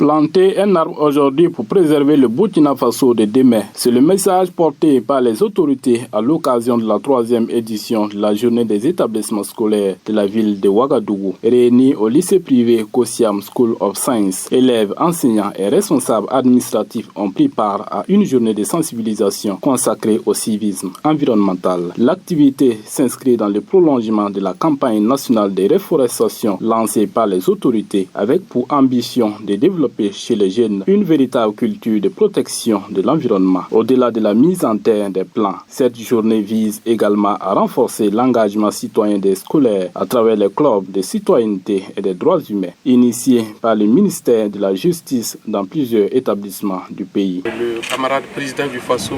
Planter un arbre aujourd'hui pour préserver le Burkina Faso de demain. C'est le message porté par les autorités à l'occasion de la 3e édition de la journée des établissements scolaires de la ville de Ouagadougou. Réunis au lycée privé Kosiam School of Science, élèves, enseignants et responsables administratifs ont pris part à une journée de sensibilisation consacrée au civisme environnemental. L'activité s'inscrit dans le prolongement de la campagne nationale de reforestation lancée par les autorités avec pour ambition de développer chez les jeunes une véritable culture de protection de l'environnement. Au-delà de la mise en terre des plans, cette journée vise également à renforcer l'engagement citoyen des scolaires à travers les clubs de citoyenneté et des droits humains, initiés par le ministère de la Justice dans plusieurs établissements du pays. Le camarade président du FASO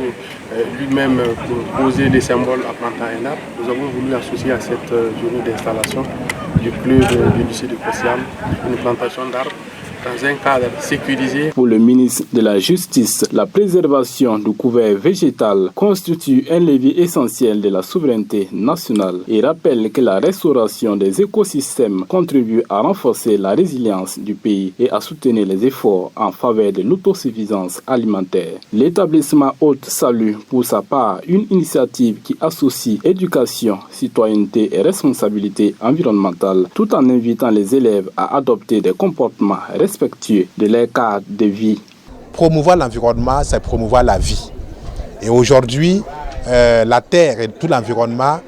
lui-même pour poser les symboles à planter un arbre, nous avons voulu associer à cette journée d'installation du club du lycée de Kosiam une plantation d'arbres dans un cadre sécurisé. Pour le ministre de la Justice, la préservation du couvert végétal constitue un levier essentiel de la souveraineté nationale et rappelle que la restauration des écosystèmes contribue à renforcer la résilience du pays et à soutenir les efforts en faveur de l'autosuffisance alimentaire. L'établissement Haute salue pour sa part une initiative qui associe éducation, citoyenneté et responsabilité environnementale tout en invitant les élèves à adopter des comportements respectueux de leur cadre de vie. Promouvoir l'environnement, c'est promouvoir la vie. Et aujourd'hui, la terre et tout l'environnement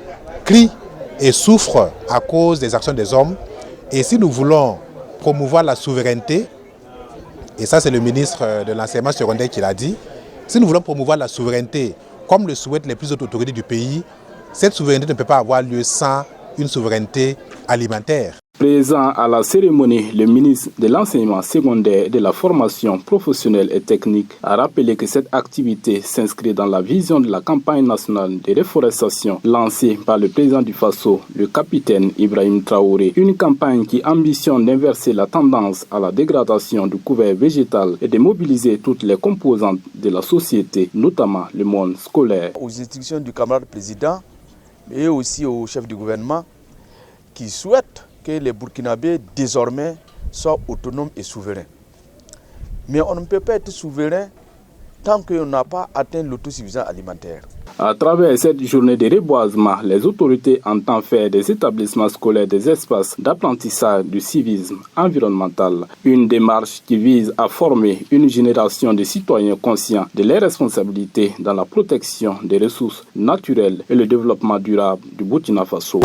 crient et souffrent à cause des actions des hommes. Et si nous voulons promouvoir la souveraineté, et ça c'est le ministre de l'enseignement secondaire qui l'a dit, si nous voulons promouvoir la souveraineté comme le souhaitent les plus hautes autorités du pays, cette souveraineté ne peut pas avoir lieu sans une souveraineté alimentaire. Présent à la cérémonie, le ministre de l'enseignement secondaire et de la formation professionnelle et technique a rappelé que cette activité s'inscrit dans la vision de la campagne nationale de reforestation lancée par le président du FASO, le capitaine Ibrahim Traoré. Une campagne qui ambitionne d'inverser la tendance à la dégradation du couvert végétal et de mobiliser toutes les composantes de la société, notamment le monde scolaire. Aux instructions du camarade président et aussi au chef du gouvernement qui souhaitent que les Burkinabés désormais soient autonomes et souverains. Mais on ne peut pas être souverain tant qu'on n'a pas atteint l'autosuffisance alimentaire. À travers cette journée de reboisement, les autorités entendent faire des établissements scolaires des espaces d'apprentissage du civisme environnemental. Une démarche qui vise à former une génération de citoyens conscients de leurs responsabilités dans la protection des ressources naturelles et le développement durable du Burkina Faso.